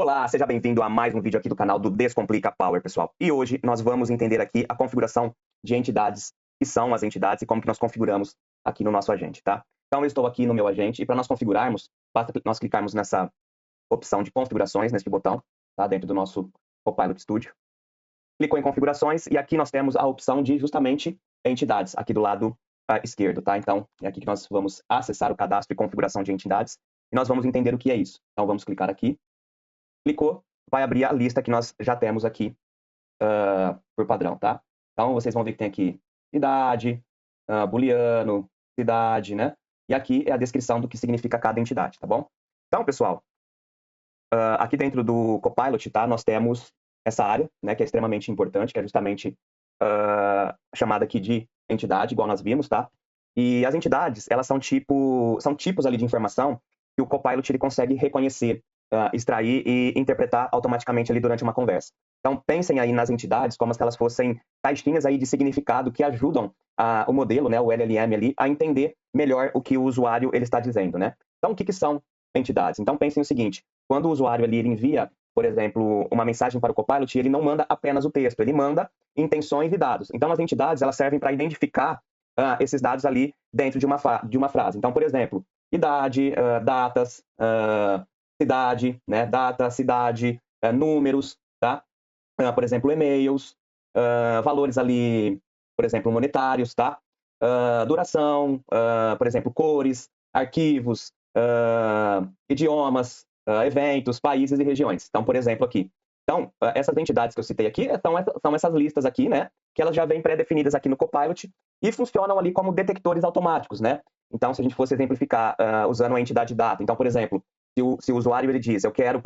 Olá, seja bem-vindo a mais um vídeo aqui do canal do Descomplica Power, pessoal. E hoje nós vamos entender aqui a configuração de entidades, que são as entidades e como que nós configuramos aqui no nosso agente, tá? Então eu estou aqui no meu agente e para nós configurarmos, basta nós clicarmos nessa opção de configurações, nesse botão, tá? Dentro do nosso Copilot Studio. Clicou em configurações e aqui nós temos a opção de justamente entidades, aqui do lado esquerdo, tá? Então é aqui que nós vamos acessar o cadastro e configuração de entidades e nós vamos entender o que é isso. Então vamos clicar aqui. Clicou, vai abrir a lista que nós já temos aqui por padrão, tá? Então, vocês vão ver que tem aqui idade, booleano, cidade, né? E aqui é a descrição do que significa cada entidade, tá bom? Então, pessoal, aqui dentro do Copilot, tá? Nós temos essa área, né? Que é extremamente importante, que é justamente chamada aqui de entidade, igual nós vimos, tá? E as entidades, elas são tipos ali de informação que o Copilot ele consegue reconhecer, extrair e interpretar automaticamente ali durante uma conversa. Então, pensem aí nas entidades como se elas fossem caixinhas aí de significado que ajudam o modelo, né, o LLM ali, a entender melhor o que o usuário ele está dizendo, né? Então, o que são entidades? Então, pensem o seguinte, quando o usuário ali, ele envia, por exemplo, uma mensagem para o Copilot, ele não manda apenas o texto, ele manda intenções e dados. Então, as entidades, elas servem para identificar esses dados ali dentro de uma frase. Então, por exemplo, idade, datas, cidade, né? Data, cidade, números, tá? Por exemplo, e-mails, valores ali, por exemplo, monetários, tá? Duração, por exemplo, cores, arquivos, idiomas, eventos, países e regiões. Então, por exemplo, aqui. Então, essas entidades que eu citei aqui são essas listas aqui, né? Que elas já vêm pré-definidas aqui no Copilot e funcionam ali como detectores automáticos, né? Então, se a gente fosse exemplificar usando a entidade data, então, por exemplo, se o usuário ele diz, eu quero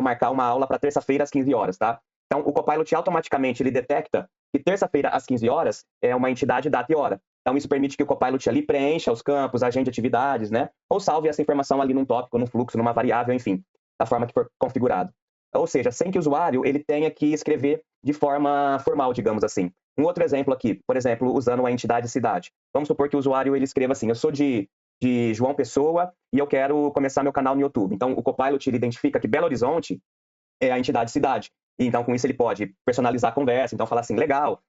marcar uma aula para terça-feira às 15 horas, tá? Então, o Copilot automaticamente ele detecta que terça-feira às 15 horas é uma entidade data e hora. Então, isso permite que o Copilot ali preencha os campos, agende atividades, né? Ou salve essa informação ali num tópico, num fluxo, numa variável, enfim, da forma que for configurado. Ou seja, sem que o usuário ele tenha que escrever de forma formal, digamos assim. Um outro exemplo aqui, por exemplo, usando a entidade cidade. Vamos supor que o usuário ele escreva assim, eu sou de João Pessoa e eu quero começar meu canal no YouTube. Então, o Copilot ele identifica que Belo Horizonte é a entidade cidade. E, então, com isso, ele pode personalizar a conversa. Então, falar assim, legal,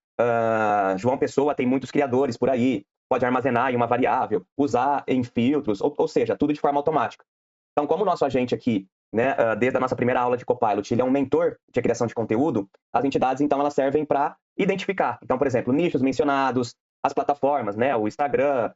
João Pessoa tem muitos criadores por aí, pode armazenar em uma variável, usar em filtros, ou seja, tudo de forma automática. Então, como o nosso agente aqui, né, desde a nossa primeira aula de Copilot, ele é um mentor de criação de conteúdo, as entidades, então, elas servem para identificar. Então, por exemplo, nichos mencionados, as plataformas, né, o Instagram,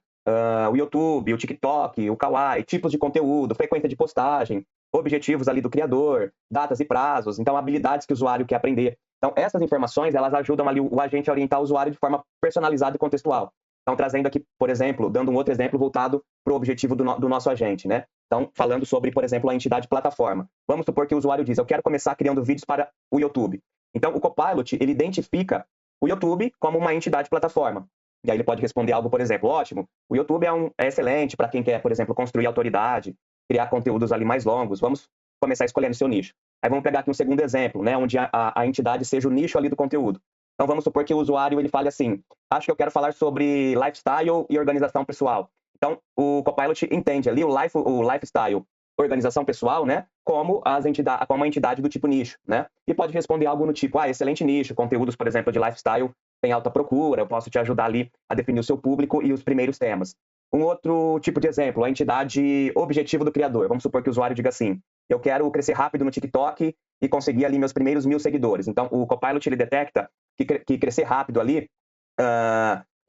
o YouTube, o TikTok, o Kawaii, tipos de conteúdo, frequência de postagem, objetivos ali do criador, datas e prazos, então habilidades que o usuário quer aprender. Então essas informações, elas ajudam ali o agente a orientar o usuário de forma personalizada e contextual. Então trazendo aqui, por exemplo, dando um outro exemplo voltado para o objetivo do nosso agente, né? Então falando sobre, por exemplo, a entidade plataforma. Vamos supor que o usuário diz, eu quero começar criando vídeos para o YouTube. Então o Copilot, ele identifica o YouTube como uma entidade plataforma. E aí ele pode responder algo, por exemplo, ótimo, o YouTube é excelente para quem quer, por exemplo, construir autoridade, criar conteúdos ali mais longos, vamos começar escolhendo seu nicho. Aí vamos pegar aqui um segundo exemplo, né, onde a entidade seja o nicho ali do conteúdo. Então vamos supor que o usuário ele fale assim, acho que eu quero falar sobre lifestyle e organização pessoal. Então o Copilot entende ali o lifestyle, organização pessoal, né, como a entidade do tipo nicho, né? E pode responder algo no tipo, excelente nicho, conteúdos, por exemplo, de lifestyle tem alta procura, eu posso te ajudar ali a definir o seu público e os primeiros temas. Um outro tipo de exemplo, a entidade objetivo do criador. Vamos supor que o usuário diga assim, eu quero crescer rápido no TikTok e conseguir ali meus primeiros 1000 seguidores. Então, o Copilot ele detecta que crescer rápido ali,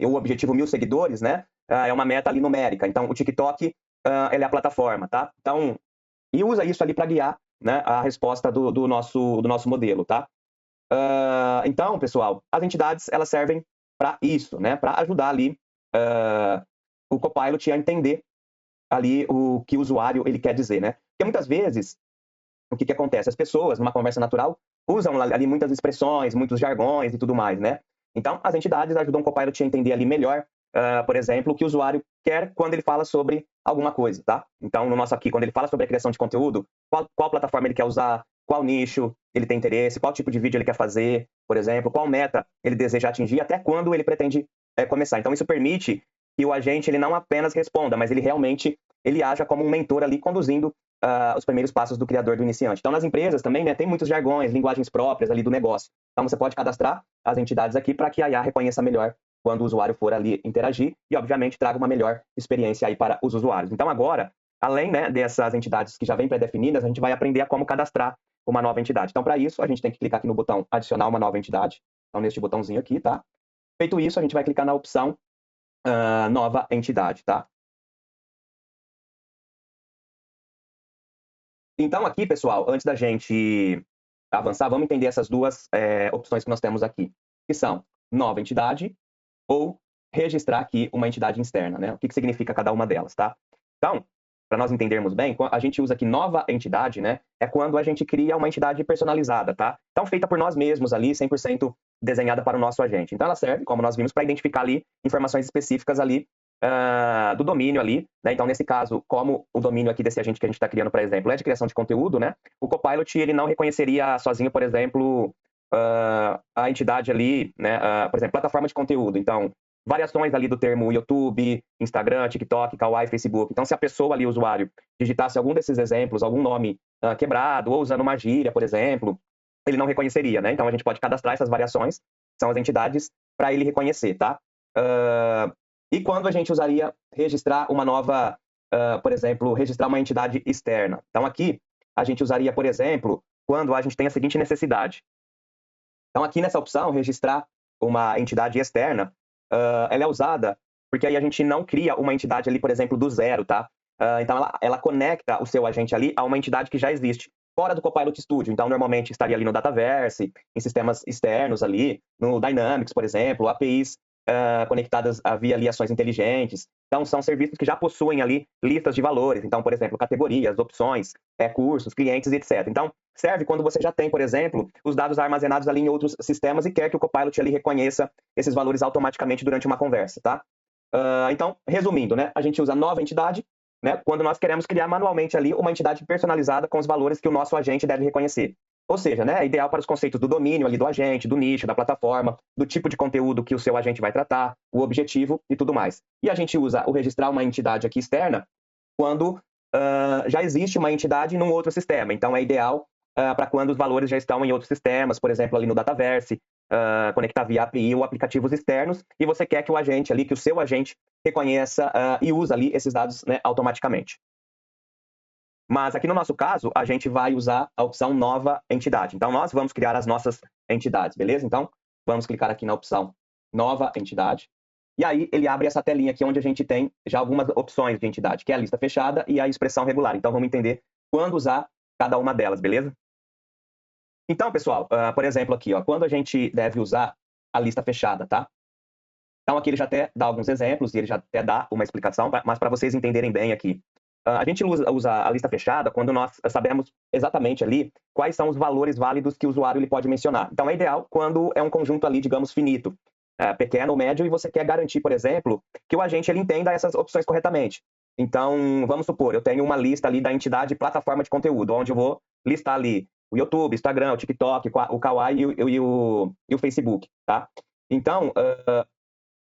o objetivo 1000 seguidores, né, é uma meta ali numérica. Então, o TikTok ele é a plataforma, tá? Então, e usa isso ali para guiar, né, a resposta do nosso modelo, tá? Então, pessoal, as entidades elas servem para isso, né, para ajudar ali o Copilot a entender ali o que o usuário ele quer dizer, né? Porque muitas vezes, o que acontece? As pessoas, numa conversa natural, usam ali muitas expressões, muitos jargões e tudo mais, né? Então, as entidades ajudam o Copilot a entender ali melhor, por exemplo, o que o usuário quer quando ele fala sobre alguma coisa, tá? Então, no nosso aqui, quando ele fala sobre a criação de conteúdo, qual plataforma ele quer usar, qual nicho ele tem interesse, qual tipo de vídeo ele quer fazer, por exemplo, qual meta ele deseja atingir, até quando ele pretende começar. Então, isso permite que o agente ele não apenas responda, mas ele realmente ele haja como um mentor ali, conduzindo os primeiros passos do criador, do iniciante. Então, nas empresas também, né, tem muitos jargões, linguagens próprias ali do negócio. Então, você pode cadastrar as entidades aqui para que a IA reconheça melhor quando o usuário for ali interagir e, obviamente, traga uma melhor experiência aí para os usuários. Então, agora, além, né, dessas entidades que já vêm pré-definidas, a gente vai aprender a como cadastrar uma nova entidade. Então, para isso, a gente tem que clicar aqui no botão adicionar uma nova entidade. Então, neste botãozinho aqui, tá? Feito isso, a gente vai clicar na opção nova entidade, tá? Então, aqui, pessoal, antes da gente avançar, vamos entender essas duas opções que nós temos aqui, que são nova entidade ou registrar aqui uma entidade externa, né? O que significa cada uma delas, tá? Então, para nós entendermos bem, a gente usa aqui nova entidade, né? É quando a gente cria uma entidade personalizada, tá? Então, feita por nós mesmos ali, 100% desenhada para o nosso agente. Então, ela serve, como nós vimos, para identificar ali informações específicas ali do domínio ali, né? Então, nesse caso, como o domínio aqui desse agente que a gente está criando, por exemplo, é de criação de conteúdo, né? O Copilot, ele não reconheceria sozinho, por exemplo, a entidade ali, né? Por exemplo, plataforma de conteúdo. Então, variações ali do termo YouTube, Instagram, TikTok, Kawaii, Facebook. Então, se a pessoa ali, o usuário, digitasse algum desses exemplos, algum nome quebrado, ou usando uma gíria, por exemplo, ele não reconheceria, né? Então, a gente pode cadastrar essas variações, que são as entidades, para ele reconhecer, tá? E quando a gente usaria registrar uma nova, por exemplo, registrar uma entidade externa? Então, aqui, a gente usaria, por exemplo, quando a gente tem a seguinte necessidade. Então, aqui nessa opção, registrar uma entidade externa, ela é usada porque aí a gente não cria uma entidade ali, por exemplo, do zero, tá? Então, ela conecta o seu agente ali a uma entidade que já existe, fora do Copilot Studio. Então, normalmente estaria ali no Dataverse, em sistemas externos ali, no Dynamics, por exemplo, APIs conectadas via ali ações inteligentes. Então, são serviços que já possuem ali listas de valores. Então, por exemplo, categorias, opções, cursos, clientes, etc. Então, serve quando você já tem, por exemplo, os dados armazenados ali em outros sistemas e quer que o Copilot ali reconheça esses valores automaticamente durante uma conversa, tá? Então, resumindo, né? A gente usa nova entidade, né? Quando nós queremos criar manualmente ali uma entidade personalizada com os valores que o nosso agente deve reconhecer. Ou seja, né, é ideal para os conceitos do domínio ali do agente, do nicho, da plataforma, do tipo de conteúdo que o seu agente vai tratar, o objetivo e tudo mais. E a gente usa o registrar uma entidade aqui externa quando já existe uma entidade num outro sistema. Então, é ideal para quando os valores já estão em outros sistemas, por exemplo, ali no Dataverse, conectar via API ou aplicativos externos, e você quer que o agente ali, que o seu agente reconheça e use ali esses dados, né, automaticamente. Mas aqui no nosso caso, a gente vai usar a opção nova entidade. Então, nós vamos criar as nossas entidades, beleza? Então, vamos clicar aqui na opção nova entidade. E aí, ele abre essa telinha aqui onde a gente tem já algumas opções de entidade, que é a lista fechada e a expressão regular. Então, vamos entender quando usar cada uma delas, beleza? Então, pessoal, por exemplo aqui, ó, quando a gente deve usar a lista fechada, tá? Então, aqui ele já até dá alguns exemplos e ele já até dá uma explicação, mas para vocês entenderem bem aqui. A gente usa a lista fechada quando nós sabemos exatamente ali quais são os valores válidos que o usuário ele pode mencionar. Então, é ideal quando é um conjunto ali, digamos, finito, pequeno ou médio, e você quer garantir, por exemplo, que o agente ele entenda essas opções corretamente. Então, vamos supor, eu tenho uma lista ali da entidade plataforma de conteúdo, onde eu vou listar ali o YouTube, Instagram, o TikTok, o Kawaii e o Facebook, tá? Então,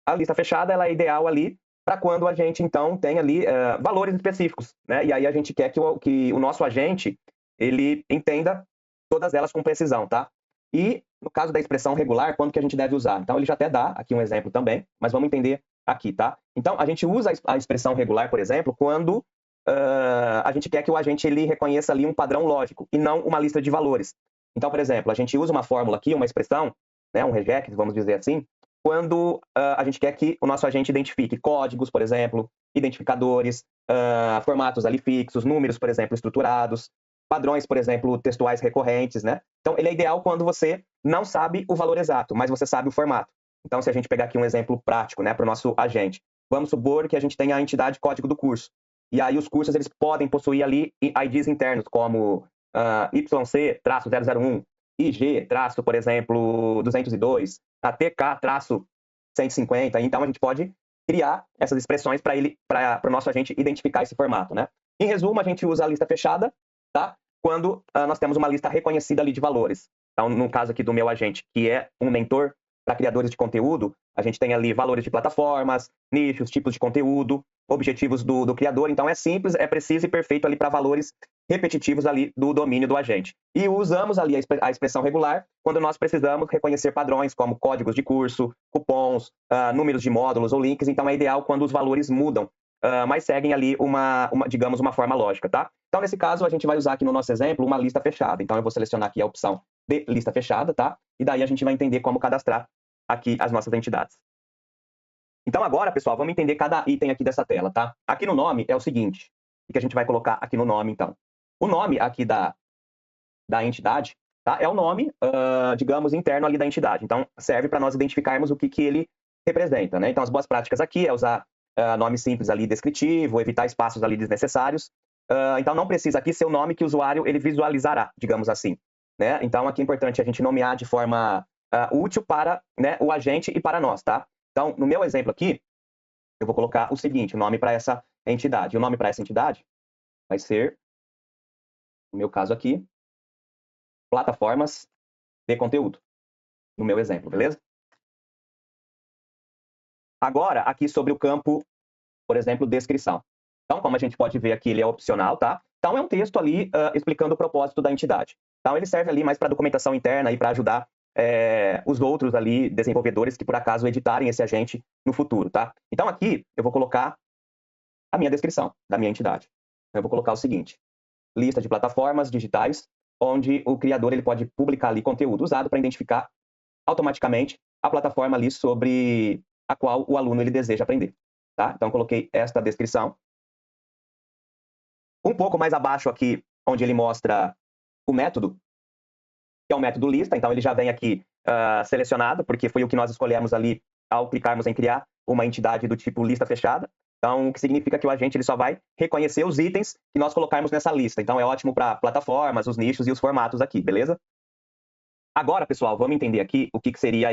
a lista fechada ela é ideal ali para quando a gente, então, tem ali valores específicos, né? E aí a gente quer que o nosso agente, ele entenda todas elas com precisão, tá? E, no caso da expressão regular, quando que a gente deve usar? Então, ele já até dá aqui um exemplo também, mas vamos entender aqui, tá? Então, a gente usa a expressão regular, por exemplo, quando a gente quer que o agente ele reconheça ali um padrão lógico e não uma lista de valores. Então, por exemplo, a gente usa uma fórmula aqui, uma expressão, né, um regex, vamos dizer assim, quando a gente quer que o nosso agente identifique códigos, por exemplo, identificadores, formatos ali fixos, números, por exemplo, estruturados, padrões, por exemplo, textuais recorrentes, né? Então, ele é ideal quando você não sabe o valor exato, mas você sabe o formato. Então, se a gente pegar aqui um exemplo prático, né, para o nosso agente, vamos supor que a gente tenha a entidade código do curso. E aí os cursos, eles podem possuir ali IDs internos, como YC-001, IG, por exemplo, 202, a TK-150. Então, a gente pode criar essas expressões para o nosso agente identificar esse formato, né? Em resumo, a gente usa a lista fechada, tá? Quando nós temos uma lista reconhecida ali de valores. Então, no caso aqui do meu agente, que é um mentor, para criadores de conteúdo, a gente tem ali valores de plataformas, nichos, tipos de conteúdo, objetivos do criador. Então é simples, é preciso e perfeito ali para valores repetitivos ali do domínio do agente. E usamos ali a expressão regular quando nós precisamos reconhecer padrões como códigos de curso, cupons, números de módulos ou links. Então é ideal quando os valores mudam, mas seguem ali digamos, uma forma lógica, tá? Então, nesse caso, a gente vai usar aqui no nosso exemplo uma lista fechada. Então, eu vou selecionar aqui a opção de lista fechada, tá? E daí a gente vai entender como cadastrar aqui as nossas entidades. Então, agora, pessoal, vamos entender cada item aqui dessa tela, tá? Aqui no nome é o seguinte, o que a gente vai colocar aqui no nome, então? O nome aqui da entidade, tá? É o nome, digamos, interno ali da entidade. Então, serve para nós identificarmos o que ele representa, né? Então, as boas práticas aqui é usar nome simples ali descritivo, evitar espaços ali desnecessários. Então, não precisa aqui ser o nome que o usuário ele visualizará, digamos assim, né? Então, aqui é importante a gente nomear de forma útil para, né, o agente e para nós, tá? Então, no meu exemplo aqui, eu vou colocar o seguinte, o nome para essa entidade. O nome para essa entidade vai ser, no meu caso aqui, plataformas de conteúdo, no meu exemplo, beleza? Agora, aqui sobre o campo, por exemplo, descrição. Então, como a gente pode ver aqui, ele é opcional, tá? Então, é um texto ali explicando o propósito da entidade. Então, ele serve ali mais para documentação interna e para ajudar os outros ali desenvolvedores que, por acaso, editarem esse agente no futuro, tá? Então, aqui, eu vou colocar a minha descrição da minha entidade. Então, eu vou colocar o seguinte, lista de plataformas digitais, onde o criador ele pode publicar ali conteúdo usado para identificar automaticamente a plataforma ali sobre a qual o aluno ele deseja aprender, tá? Então, coloquei esta descrição. Um pouco mais abaixo aqui, onde ele mostra o método, que é o método lista, então ele já vem aqui selecionado, porque foi o que nós escolhemos ali ao clicarmos em criar uma entidade do tipo lista fechada. Então, o que significa que o agente ele só vai reconhecer os itens que nós colocarmos nessa lista. Então, é ótimo para plataformas, os nichos e os formatos aqui, beleza? Agora, pessoal, vamos entender aqui o que seria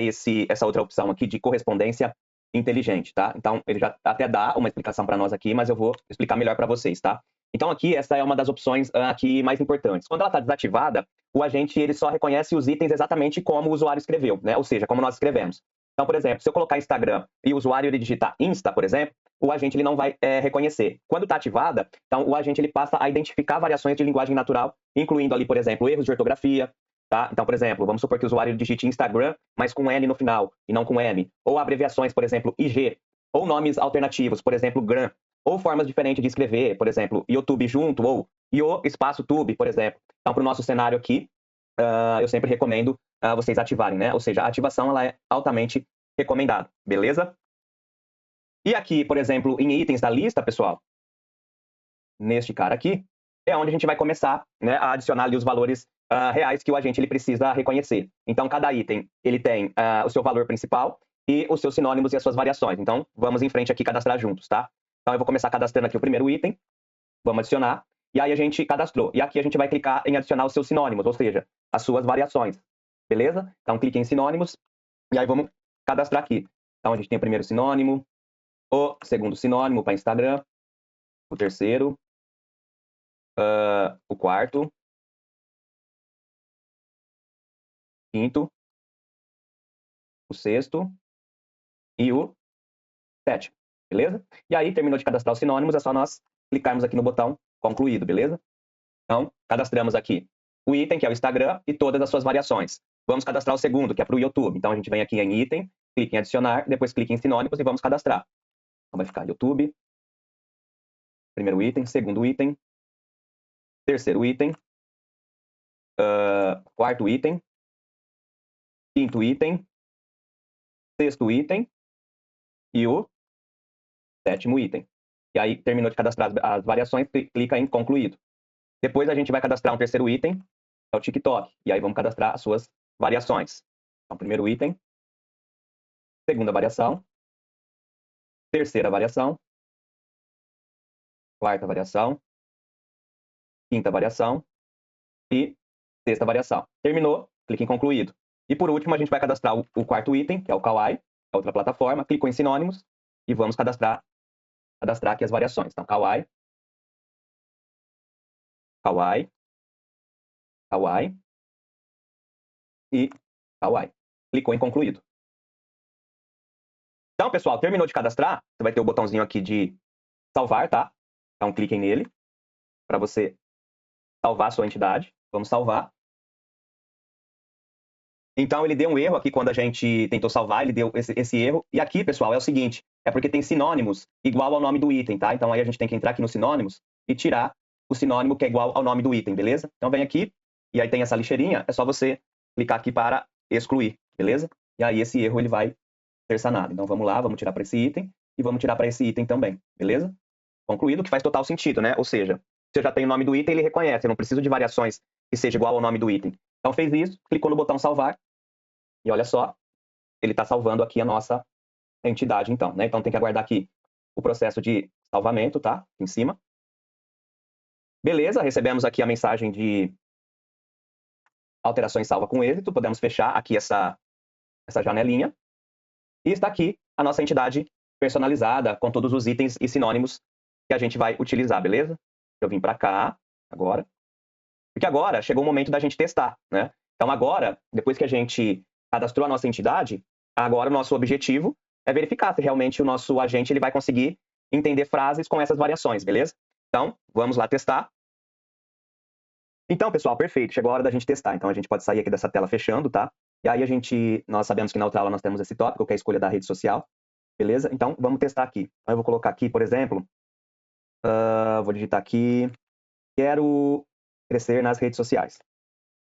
essa outra opção aqui de correspondência inteligente, tá? Então, ele já até dá uma explicação para nós aqui, mas eu vou explicar melhor para vocês, tá? Então, aqui, essa é uma das opções aqui mais importantes. Quando ela está desativada, o agente ele só reconhece os itens exatamente como o usuário escreveu, né? Ou seja, como nós escrevemos. Então, por exemplo, se eu colocar Instagram e o usuário ele digitar Insta, por exemplo, o agente ele não vai reconhecer. Quando está ativada, então o agente ele passa a identificar variações de linguagem natural, incluindo ali, por exemplo, erros de ortografia, tá? Então, por exemplo, vamos supor que o usuário digite Instagram, mas com N no final e não com M. Ou abreviações, por exemplo, IG. Ou nomes alternativos, por exemplo, GRAM. Ou formas diferentes de escrever, por exemplo, YouTube junto ou IO espaço tube, por exemplo. Então, para o nosso cenário aqui, eu sempre recomendo vocês ativarem, né? Ou seja, a ativação ela é altamente recomendada, beleza? E aqui, por exemplo, em itens da lista, pessoal, neste cara aqui, é onde a gente vai começar, né, a adicionar ali os valores reais que o agente ele precisa reconhecer. Então, cada item ele tem o seu valor principal e os seus sinônimos e as suas variações. Então, vamos em frente aqui cadastrar juntos, tá? Então, eu vou começar cadastrando aqui o primeiro item, vamos adicionar, e aí a gente cadastrou. E aqui a gente vai clicar em adicionar os seus sinônimos, ou seja, as suas variações, beleza? Então, clique em sinônimos, e aí vamos cadastrar aqui. Então, a gente tem o primeiro sinônimo, o segundo sinônimo para Instagram, o terceiro, o quarto, quinto, o sexto e o sétimo, beleza? E aí, terminou de cadastrar os sinônimos, é só nós clicarmos aqui no botão concluído, beleza? Então, cadastramos aqui o item, que é o Instagram, e todas as suas variações. Vamos cadastrar o segundo, que é para o YouTube. Então, a gente vem aqui em item, clique em adicionar, depois clique em sinônimos e vamos cadastrar. Então, vai ficar YouTube, primeiro item, segundo item, terceiro item, quarto item, quinto item, sexto item e o sétimo item. E aí, terminou de cadastrar as variações, clica em concluído. Depois a gente vai cadastrar um terceiro item, é o TikTok. E aí vamos cadastrar as suas variações. Então, primeiro item, segunda variação, terceira variação, quarta variação, quinta variação e sexta variação. Terminou, clique em concluído. E por último, a gente vai cadastrar o quarto item, que é o Kawaii, é outra plataforma. Clicou em sinônimos e vamos cadastrar aqui as variações. Então, Kawaii, Kawaii, Kawaii e Kawaii. Clicou em concluído. Então, pessoal, terminou de cadastrar, você vai ter o botãozinho aqui de salvar, tá? Então, cliquem nele para você salvar a sua entidade. Vamos salvar. Então, ele deu um erro aqui quando a gente tentou salvar, ele deu esse erro. E aqui, pessoal, é o seguinte, é porque tem sinônimos igual ao nome do item, tá? Então, aí a gente tem que entrar aqui nos sinônimos e tirar o sinônimo que é igual ao nome do item, beleza? Então, vem aqui, e aí tem essa lixeirinha, é só você clicar aqui para excluir, beleza? E aí esse erro ele vai ser sanado. Então, vamos lá, vamos tirar para esse item e vamos tirar para esse item também, beleza? Concluído, que faz total sentido, né? Ou seja, se eu já tenho o nome do item, ele reconhece, eu não preciso de variações que seja igual ao nome do item. Então, fez isso, clicou no botão salvar, e olha só, ele está salvando aqui a nossa entidade, então, né? Então, tem que aguardar aqui o processo de salvamento, tá? Aqui em cima. Beleza, recebemos aqui a mensagem de alterações salva com êxito. Podemos fechar aqui essa janelinha. E está aqui a nossa entidade personalizada com todos os itens e sinônimos que a gente vai utilizar, beleza? Eu vim para cá agora. Porque agora chegou o momento da gente testar, né? Então agora, depois que a gente cadastrou a nossa entidade, agora o nosso objetivo é verificar se realmente o nosso agente ele vai conseguir entender frases com essas variações, beleza? Então, vamos lá testar. Então, pessoal, perfeito. Chegou a hora da gente testar. Então, a gente pode sair aqui dessa tela fechando, tá? E aí nós sabemos que na outra aula nós temos esse tópico, que é a escolha da rede social, beleza? Então, vamos testar aqui. Então, eu vou colocar aqui, por exemplo, vou digitar aqui, quero crescer nas redes sociais.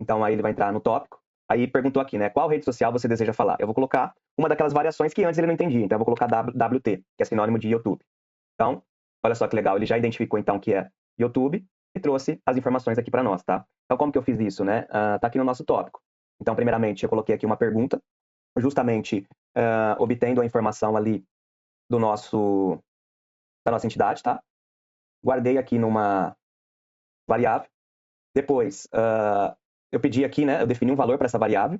Então, aí ele vai entrar no tópico. Aí perguntou aqui, né? Qual rede social você deseja falar? Eu vou colocar uma daquelas variações que antes ele não entendia. Então, eu vou colocar WT, que é sinônimo de YouTube. Então, olha só que legal. Ele já identificou, então, que é YouTube e trouxe as informações aqui para nós, tá? Então, como que eu fiz isso, né? Tá aqui no nosso tópico. Então, primeiramente, eu coloquei aqui uma pergunta, justamente obtendo a informação ali da nossa entidade, tá? Guardei aqui numa variável. Depois, eu pedi aqui, né? Eu defini um valor para essa variável,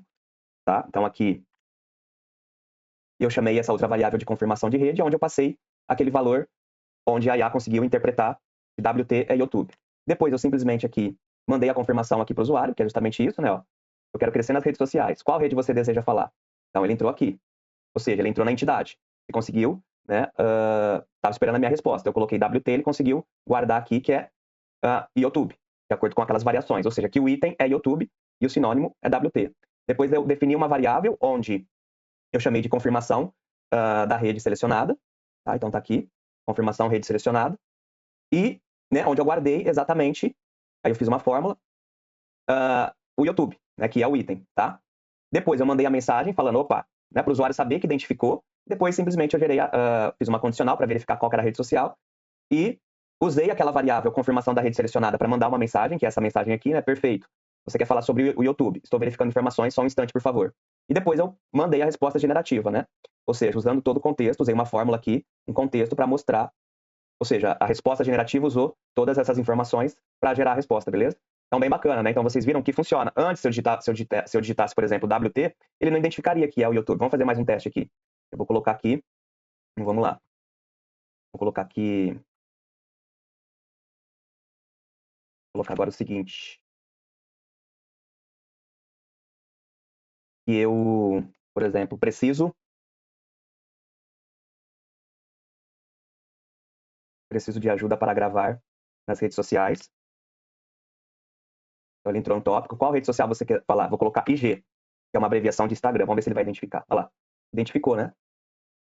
tá? Então, aqui, eu chamei essa outra variável de confirmação de rede, onde eu passei aquele valor onde a IA conseguiu interpretar que WT é YouTube. Depois, eu simplesmente aqui mandei a confirmação aqui para o usuário, que é justamente isso, né? Ó. Eu quero crescer nas redes sociais. Qual rede você deseja falar? Então, ele entrou aqui. Ou seja, ele entrou na entidade. E conseguiu, né? Estava esperando a minha resposta. Eu coloquei WT, ele conseguiu guardar aqui, que é YouTube, de acordo com aquelas variações. Ou seja, que o item é YouTube e o sinônimo é WT. Depois, eu defini uma variável onde eu chamei de confirmação da rede selecionada. Tá? Então, está aqui. Confirmação rede selecionada. E, né, onde eu guardei exatamente, aí eu fiz uma fórmula, o YouTube, né, que é o item, tá? Depois eu mandei a mensagem falando, opa, né, para o usuário saber que identificou. Depois simplesmente eu fiz uma condicional para verificar qual era a rede social e usei aquela variável confirmação da rede selecionada para mandar uma mensagem, que é essa mensagem aqui, né? Perfeito. Você quer falar sobre o YouTube? Estou verificando informações, só um instante, por favor. E depois eu mandei a resposta generativa, né? Ou seja, usando todo o contexto, usei uma fórmula aqui, um contexto para mostrar. Ou seja, a resposta generativa usou todas essas informações para gerar a resposta, beleza? Então, bem bacana, né? Então, vocês viram que funciona. Antes, se eu digitasse, por exemplo, WT, ele não identificaria que é o YouTube. Vamos fazer mais um teste aqui. Eu vou colocar aqui. Vamos lá. Vou colocar aqui. Vou colocar agora o seguinte. Que eu, por exemplo, preciso de ajuda para gravar nas redes sociais. Então, ele entrou no tópico. Qual rede social você quer falar? Vou colocar IG, que é uma abreviação de Instagram. Vamos ver se ele vai identificar. Olha lá. Identificou, né?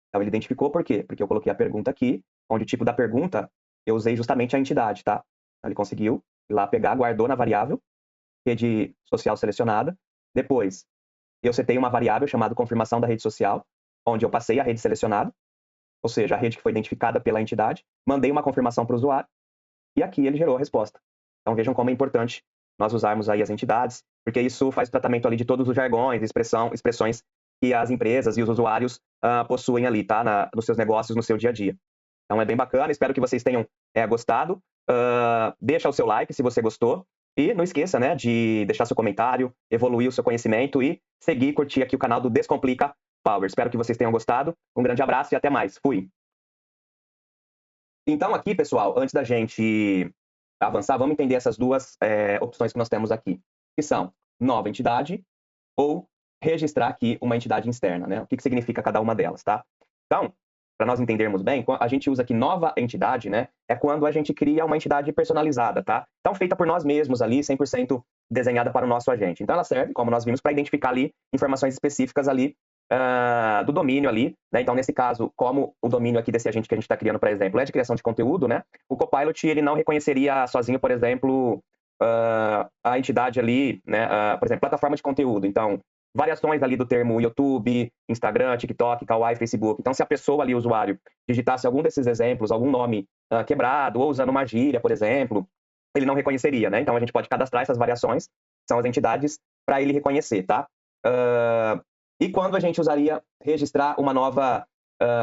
Então, ele identificou por quê? Porque eu coloquei a pergunta aqui, onde o tipo da pergunta eu usei justamente a entidade, tá? Então, ele conseguiu ir lá pegar, guardou na variável, rede social selecionada. Depois, eu setei uma variável chamada confirmação da rede social, onde eu passei a rede selecionada, ou seja, a rede que foi identificada pela entidade, mandei uma confirmação para o usuário, e aqui ele gerou a resposta. Então, vejam como é importante nós usarmos aí as entidades, porque isso faz o tratamento ali de todos os jargões, expressões que as empresas e os usuários possuem ali, tá? Nos seus negócios, no seu dia a dia. Então, é bem bacana, espero que vocês tenham gostado. Deixa o seu like se você gostou. E não esqueça, né, de deixar seu comentário, evoluir o seu conhecimento e seguir e curtir aqui o canal do Descomplica Power. Espero que vocês tenham gostado. Um grande abraço e até mais. Fui! Então, aqui, pessoal, antes da gente avançar, vamos entender essas duas opções que nós temos aqui, que são nova entidade ou registrar aqui uma entidade externa, né? O que significa cada uma delas, tá? Então, para nós entendermos bem, a gente usa aqui nova entidade, né? É quando a gente cria uma entidade personalizada, tá? Então, feita por nós mesmos ali, 100% desenhada para o nosso agente. Então, ela serve, como nós vimos, para identificar ali informações específicas ali do domínio ali, né? Então, nesse caso, como o domínio aqui desse agente que a gente está criando, por exemplo, é de criação de conteúdo, né? O Copilot, ele não reconheceria sozinho, por exemplo, a entidade ali, né? Por exemplo, plataforma de conteúdo. Então, variações ali do termo YouTube, Instagram, TikTok, Kawaii, Facebook. Então, se a pessoa ali, o usuário, digitasse algum desses exemplos, algum nome quebrado, ou usando uma gíria, por exemplo, ele não reconheceria, né? Então, a gente pode cadastrar essas variações, são as entidades, para ele reconhecer, tá? E quando a gente usaria registrar uma nova,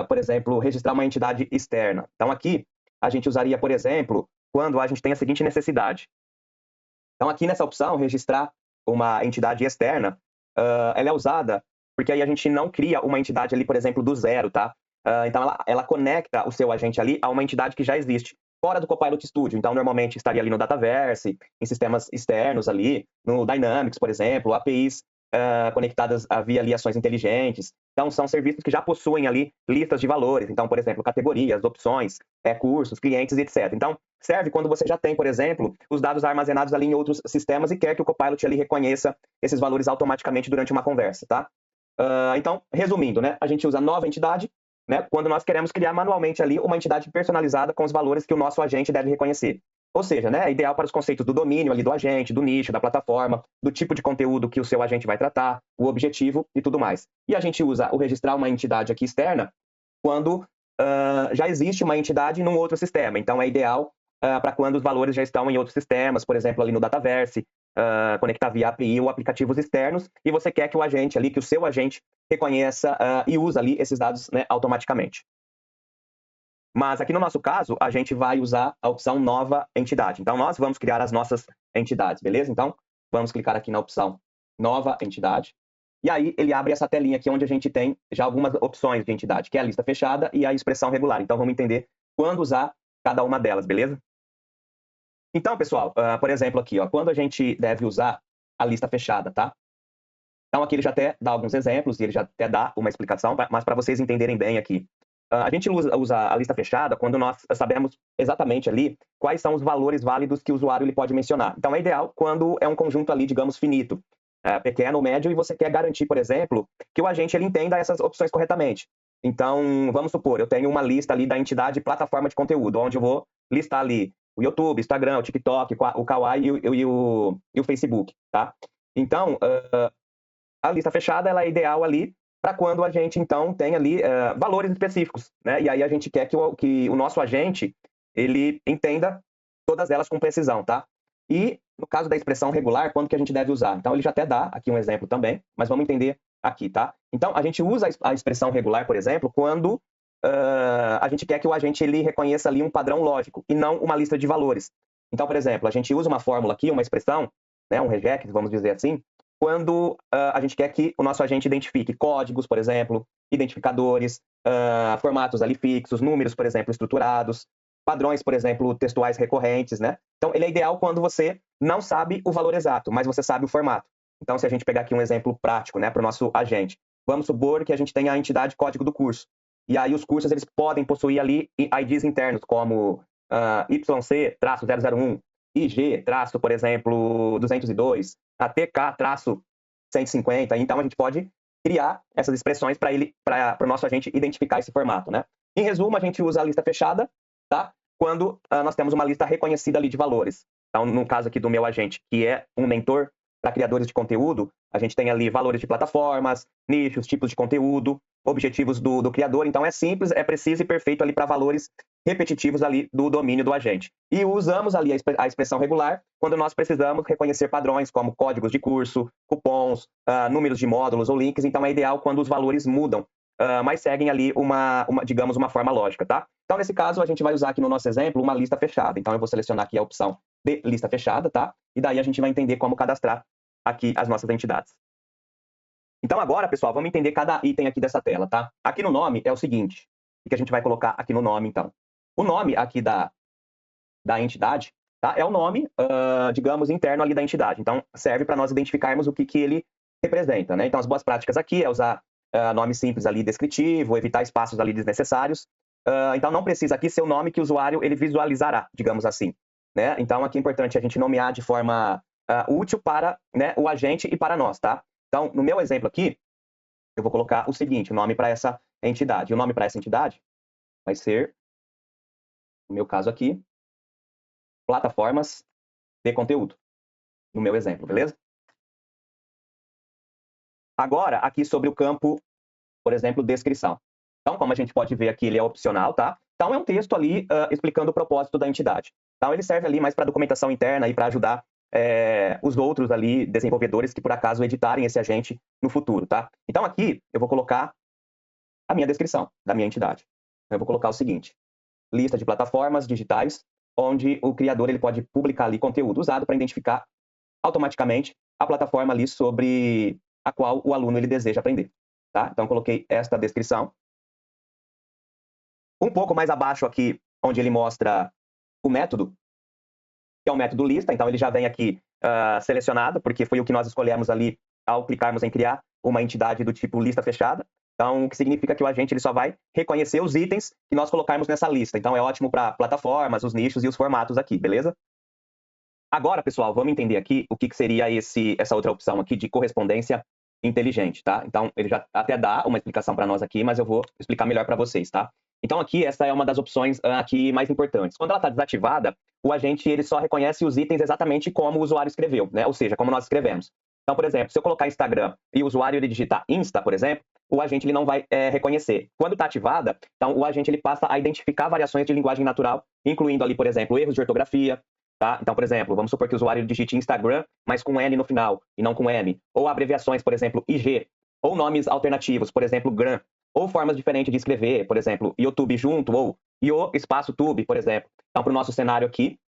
por exemplo, registrar uma entidade externa? Então, aqui, a gente usaria, por exemplo, quando a gente tem a seguinte necessidade. Então, aqui nessa opção, registrar uma entidade externa, ela é usada porque aí a gente não cria uma entidade ali, por exemplo, do zero, tá? Então, ela conecta o seu agente ali a uma entidade que já existe, fora do Copilot Studio. Então, normalmente estaria ali no Dataverse, em sistemas externos ali, no Dynamics, por exemplo, APIs conectadas via ali ações inteligentes. Então, são serviços que já possuem ali listas de valores. Então, por exemplo, categorias, opções, cursos, clientes, etc. Então, serve quando você já tem, por exemplo, os dados armazenados ali em outros sistemas e quer que o Copilot ali reconheça esses valores automaticamente durante uma conversa, tá? Então, resumindo, né? A gente usa nova entidade, né? Quando nós queremos criar manualmente ali uma entidade personalizada com os valores que o nosso agente deve reconhecer. Ou seja, né, é ideal para os conceitos do domínio ali do agente, do nicho, da plataforma, do tipo de conteúdo que o seu agente vai tratar, o objetivo e tudo mais. E a gente usa o registrar uma entidade aqui externa quando já existe uma entidade num outro sistema. Então, é ideal para quando os valores já estão em outros sistemas, por exemplo, ali no Dataverse, conectar via API ou aplicativos externos, e você quer que o agente ali, que o seu agente reconheça e use ali esses dados, né, automaticamente. Mas aqui no nosso caso, a gente vai usar a opção nova entidade. Então, nós vamos criar as nossas entidades, beleza? Então, vamos clicar aqui na opção nova entidade. E aí, ele abre essa telinha aqui onde a gente tem já algumas opções de entidade, que é a lista fechada e a expressão regular. Então, vamos entender quando usar cada uma delas, beleza? Então, pessoal, por exemplo aqui, ó, quando a gente deve usar a lista fechada, tá? Então, aqui ele já até dá alguns exemplos e ele já até dá uma explicação, mas para vocês entenderem bem aqui. A gente usa a lista fechada quando nós sabemos exatamente ali quais são os valores válidos que o usuário ele pode mencionar. Então, é ideal quando é um conjunto ali, digamos, finito, pequeno ou médio, e você quer garantir, por exemplo, que o agente ele entenda essas opções corretamente. Então, vamos supor, eu tenho uma lista ali da entidade plataforma de conteúdo, onde eu vou listar ali o YouTube, o Instagram, o TikTok, o Kawaii e o Facebook, tá? Então, a lista fechada ela é ideal ali para quando a gente, então, tem ali valores específicos, né? E aí a gente quer que o nosso agente, ele entenda todas elas com precisão, tá? E, no caso da expressão regular, quando que a gente deve usar? Então, ele já até dá aqui um exemplo também, mas vamos entender aqui, tá? Então, a gente usa a expressão regular, por exemplo, quando a gente quer que o agente ele reconheça ali um padrão lógico e não uma lista de valores. Então, por exemplo, a gente usa uma fórmula aqui, uma expressão, né, um regex, vamos dizer assim, quando a gente quer que o nosso agente identifique códigos, por exemplo, identificadores, formatos ali fixos, números, por exemplo, estruturados, padrões, por exemplo, textuais recorrentes, né? Então, ele é ideal quando você não sabe o valor exato, mas você sabe o formato. Então, se a gente pegar aqui um exemplo prático, né, para o nosso agente, vamos supor que a gente tenha a entidade código do curso. E aí os cursos, eles podem possuir ali IDs internos, como YC-001, IG, por exemplo, 202, a TK-150. Então, a gente pode criar essas expressões para o nosso agente identificar esse formato, né? Em resumo, a gente usa a lista fechada, tá? Quando nós temos uma lista reconhecida ali de valores. Então, no caso aqui do meu agente, que é um mentor para criadores de conteúdo, a gente tem ali valores de plataformas, nichos, tipos de conteúdo, objetivos do criador. Então, é simples, é preciso e perfeito ali para valores repetitivos ali do domínio do agente. E usamos ali a expressão regular quando nós precisamos reconhecer padrões como códigos de curso, cupons, números de módulos ou links. Então, é ideal quando os valores mudam, mas seguem ali digamos, uma forma lógica, tá? Então, nesse caso, a gente vai usar aqui no nosso exemplo uma lista fechada. Então, eu vou selecionar aqui a opção de lista fechada, tá? E daí a gente vai entender como cadastrar aqui as nossas entidades. Então, agora, pessoal, vamos entender cada item aqui dessa tela, tá? Aqui no nome é o seguinte, o que a gente vai colocar aqui no nome, então. O nome aqui da entidade, tá? É o nome, digamos, interno ali da entidade. Então, serve para nós identificarmos o que ele representa, né? Então, as boas práticas aqui é usar nome simples ali descritivo, evitar espaços ali desnecessários. Então não precisa aqui ser o nome que o usuário ele visualizará, digamos assim, né? Então aqui é importante a gente nomear de forma útil para, né, o agente e para nós, tá? Então no meu exemplo aqui, eu vou colocar o seguinte, o nome para essa entidade. O nome para essa entidade vai ser, no meu caso aqui, plataformas de conteúdo, no meu exemplo, beleza? Agora, aqui sobre o campo, por exemplo, descrição. Então, como a gente pode ver aqui, ele é opcional, tá? Então, é um texto ali explicando o propósito da entidade. Então, ele serve ali mais para documentação interna e para ajudar os outros ali, desenvolvedores, que por acaso editarem esse agente no futuro, tá? Então, aqui, eu vou colocar a minha descrição da minha entidade. Eu vou colocar o seguinte, lista de plataformas digitais, onde o criador ele pode publicar ali conteúdo usado para identificar automaticamente a plataforma ali sobre a qual o aluno ele deseja aprender. Tá? Então, coloquei esta descrição. Um pouco mais abaixo aqui, onde ele mostra o método, que é o método lista. Então, ele já vem aqui selecionado, porque foi o que nós escolhemos ali ao clicarmos em criar uma entidade do tipo lista fechada. Então, o que significa que o agente ele só vai reconhecer os itens que nós colocarmos nessa lista. Então, é ótimo para plataformas, os nichos e os formatos aqui, beleza? Agora, pessoal, vamos entender aqui o que seria essa outra opção aqui de correspondência inteligente, tá? Então, ele já até dá uma explicação para nós aqui, mas eu vou explicar melhor para vocês, tá? Então, aqui, essa é uma das opções aqui mais importantes. Quando ela está desativada, o agente ele só reconhece os itens exatamente como o usuário escreveu, né? Ou seja, como nós escrevemos. Então, por exemplo, se eu colocar Instagram e o usuário ele digitar Insta, por exemplo, o agente ele não vai reconhecer. Quando está ativada, então o agente ele passa a identificar variações de linguagem natural, incluindo ali, por exemplo, erros de ortografia, tá? Então, por exemplo, vamos supor que o usuário digite Instagram, mas com N no final e não com M. Ou abreviações, por exemplo, IG. Ou nomes alternativos, por exemplo, GRAM. Ou formas diferentes de escrever, por exemplo, YouTube junto ou IO espaço tube, por exemplo. Então, para o nosso cenário aqui,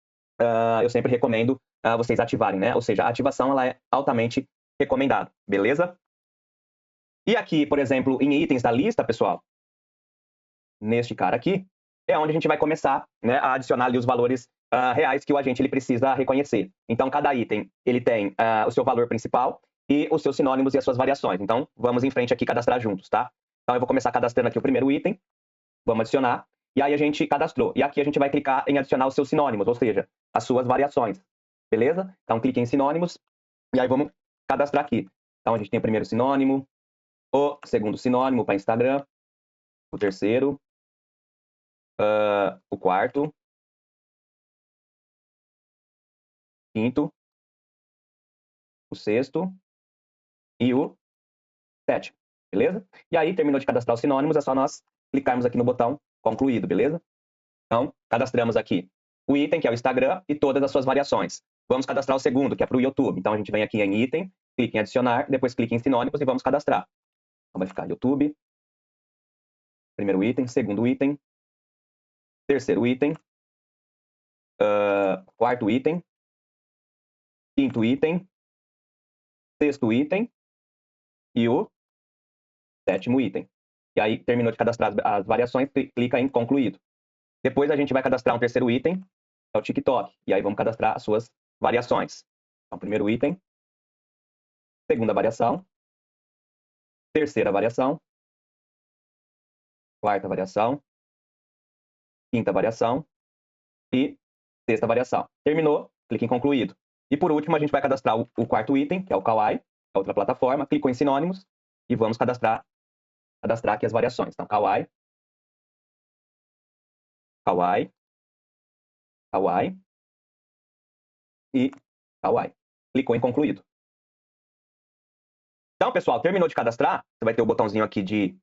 eu sempre recomendo vocês ativarem, né? Ou seja, a ativação ela é altamente recomendada, beleza? E aqui, por exemplo, em itens da lista, pessoal, neste cara aqui, é onde a gente vai começar, né, a adicionar ali os valores reais que o agente ele precisa reconhecer. Então, cada item ele tem o seu valor principal e os seus sinônimos e as suas variações. Então, vamos em frente aqui cadastrar juntos, tá? Então, eu vou começar cadastrando aqui o primeiro item, vamos adicionar, e aí a gente cadastrou. E aqui a gente vai clicar em adicionar os seus sinônimos, ou seja, as suas variações, beleza? Então, clique em sinônimos, e aí vamos cadastrar aqui. Então, a gente tem o primeiro sinônimo, o segundo sinônimo para Instagram, o terceiro, o quarto, quinto, o sexto e o sétimo, beleza? E aí, terminou de cadastrar os sinônimos, é só nós clicarmos aqui no botão concluído, beleza? Então, cadastramos aqui o item, que é o Instagram, e todas as suas variações. Vamos cadastrar o segundo, que é para o YouTube. Então, a gente vem aqui em item, clique em adicionar, depois clique em sinônimos e vamos cadastrar. Então, vai ficar YouTube, primeiro item, segundo item, terceiro item, quarto item, quinto item, sexto item e o sétimo item. E aí, terminou de cadastrar as variações, clica em concluído. Depois a gente vai cadastrar um terceiro item, é o TikTok. E aí vamos cadastrar as suas variações. Então, primeiro item, segunda variação, terceira variação, quarta variação, quinta variação e sexta variação. Terminou, clique em concluído. E por último, a gente vai cadastrar o quarto item, que é o Kawaii, a outra plataforma. Clicou em sinônimos e vamos cadastrar aqui as variações. Então, Kawaii, Kawaii, Kawaii e Kawaii. Clicou em concluído. Então, pessoal, terminou de cadastrar, você vai ter o botãozinho aqui de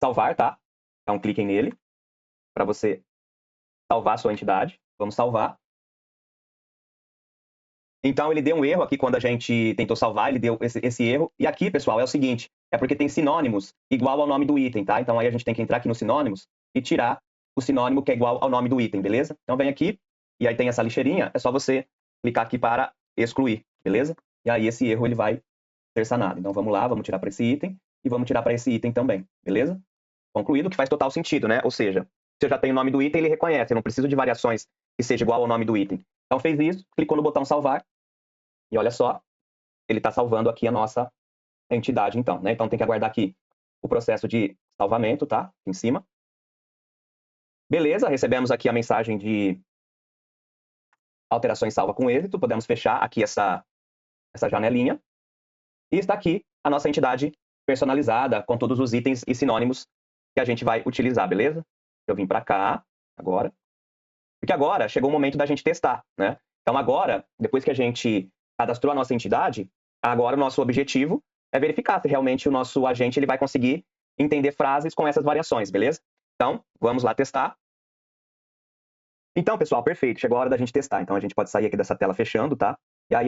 salvar, tá? Então, cliquem nele para você salvar a sua entidade. Vamos salvar. Então, ele deu um erro aqui quando a gente tentou salvar, ele deu esse erro. E aqui, pessoal, é o seguinte, é porque tem sinônimos igual ao nome do item, tá? Então, aí a gente tem que entrar aqui nos sinônimos e tirar o sinônimo que é igual ao nome do item, beleza? Então, vem aqui, e aí tem essa lixeirinha, é só você clicar aqui para excluir, beleza? E aí esse erro ele vai ser sanado. Então, vamos lá, vamos tirar para esse item e vamos tirar para esse item também, beleza? Concluído, que faz total sentido, né? Ou seja, se eu já tenho o nome do item, ele reconhece, eu não preciso de variações que seja igual ao nome do item. Então, fez isso, clicou no botão salvar, e olha só, ele está salvando aqui a nossa entidade, então, né? Então, tem que aguardar aqui o processo de salvamento, tá? Aqui em cima. Beleza, recebemos aqui a mensagem de alterações salva com êxito. Podemos fechar aqui essa janelinha. E está aqui a nossa entidade personalizada com todos os itens e sinônimos que a gente vai utilizar, beleza? Eu vim para cá agora. Porque agora chegou o momento da gente testar, né? Então agora, depois que a gente cadastrou a nossa entidade, agora o nosso objetivo é verificar se realmente o nosso agente ele vai conseguir entender frases com essas variações, beleza? Então, vamos lá testar. Então, pessoal, perfeito. Chegou a hora da gente testar. Então, a gente pode sair aqui dessa tela fechando, tá? E aí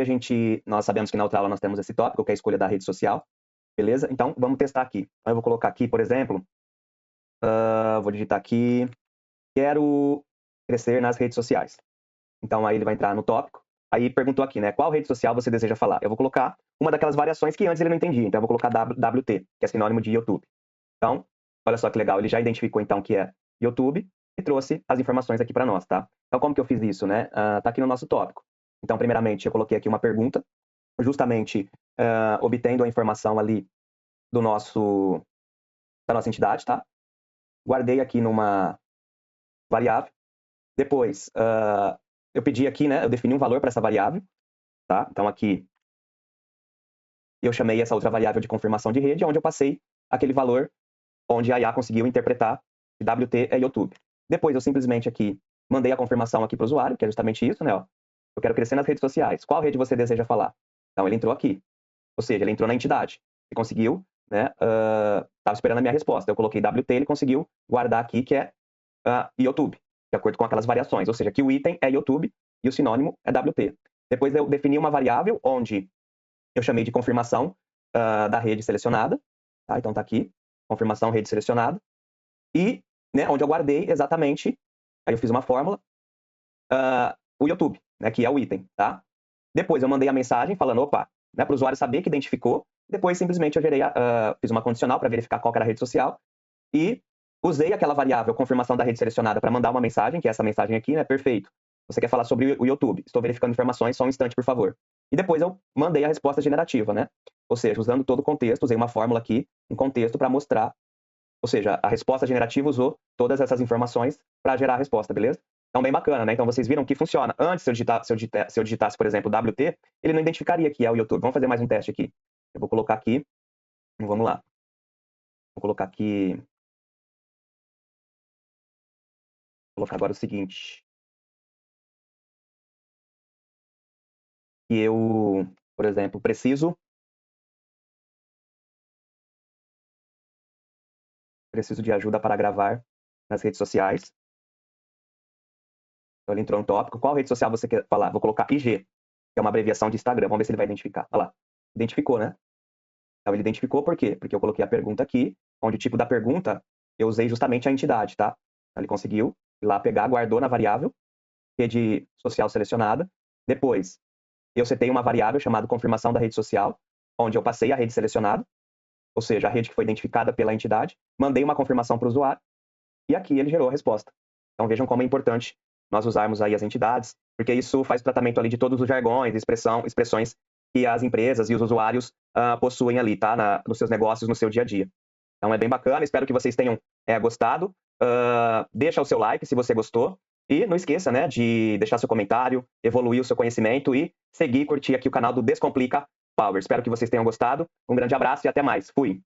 nós sabemos que na outra aula nós temos esse tópico, que é a escolha da rede social, beleza? Então, vamos testar aqui. Então, eu vou colocar aqui, por exemplo, vou digitar aqui, quero crescer nas redes sociais. Então, aí ele vai entrar no tópico. Aí perguntou aqui, né? Qual rede social você deseja falar? Eu vou colocar uma daquelas variações que antes ele não entendia. Então, eu vou colocar WT, que é sinônimo de YouTube. Então, olha só que legal. Ele já identificou, então, que é YouTube e trouxe as informações aqui para nós, tá? Então, como que eu fiz isso, né? Tá aqui no nosso tópico. Então, primeiramente, eu coloquei aqui uma pergunta, justamente obtendo a informação ali da nossa entidade, tá? Guardei aqui numa variável. Depois, eu pedi aqui, né? Eu defini um valor para essa variável, tá? Então, aqui, eu chamei essa outra variável de confirmação de rede, onde eu passei aquele valor onde a IA conseguiu interpretar que WT é YouTube. Depois, eu simplesmente aqui mandei a confirmação aqui para o usuário, que é justamente isso, né? Ó. Eu quero crescer nas redes sociais. Qual rede você deseja falar? Então, ele entrou aqui. Ou seja, ele entrou na entidade. Ele conseguiu, né? Estava esperando a minha resposta. Eu coloquei WT, ele conseguiu guardar aqui que é YouTube, de acordo com aquelas variações. Ou seja, que o item é YouTube e o sinônimo é WT. Depois, eu defini uma variável onde eu chamei de confirmação da rede selecionada. Tá? Então, está aqui, confirmação rede selecionada. E, né, onde eu guardei exatamente, aí eu fiz uma fórmula, o YouTube, né, que é o item, tá? Depois eu mandei a mensagem falando, opa, né, para o usuário saber que identificou. Depois, simplesmente, eu fiz uma condicional para verificar qual era a rede social e usei aquela variável confirmação da rede selecionada para mandar uma mensagem, que é essa mensagem aqui, né? Perfeito. Você quer falar sobre o YouTube? Estou verificando informações, só um instante, por favor. E depois eu mandei a resposta generativa, né? Ou seja, usando todo o contexto, usei uma fórmula aqui, um contexto para mostrar. Ou seja, a resposta generativa usou todas essas informações para gerar a resposta, beleza? Então, bem bacana, né? Então, vocês viram que funciona. Antes, se eu digitasse, por exemplo, WT, ele não identificaria que é o YouTube. Vamos fazer mais um teste aqui. Eu vou colocar aqui. Vamos lá. Vou colocar aqui. Vou colocar agora o seguinte. Que eu, por exemplo, preciso de ajuda para gravar nas redes sociais. Então, ele entrou no tópico. Qual rede social você quer falar? Vou colocar IG, que é uma abreviação de Instagram. Vamos ver se ele vai identificar. Olha lá. Identificou, né? Então, ele identificou por quê? Porque eu coloquei a pergunta aqui, onde o tipo da pergunta eu usei justamente a entidade, tá? Então, ele conseguiu ir lá pegar, guardou na variável, rede social selecionada. Depois, eu setei uma variável chamada confirmação da rede social, onde eu passei a rede selecionada, ou seja, a rede que foi identificada pela entidade, mandei uma confirmação para o usuário, e aqui ele gerou a resposta. Então, vejam como é importante nós usarmos aí as entidades, porque isso faz tratamento ali de todos os jargões, expressões que as empresas e os usuários possuem ali, tá? Nos seus negócios, no seu dia a dia. Então, é bem bacana, espero que vocês tenham gostado. Deixa o seu like se você gostou. E não esqueça, né, de deixar seu comentário, evoluir o seu conhecimento e seguir e curtir aqui o canal do Descomplica Power. Espero que vocês tenham gostado. Um grande abraço e até mais. Fui!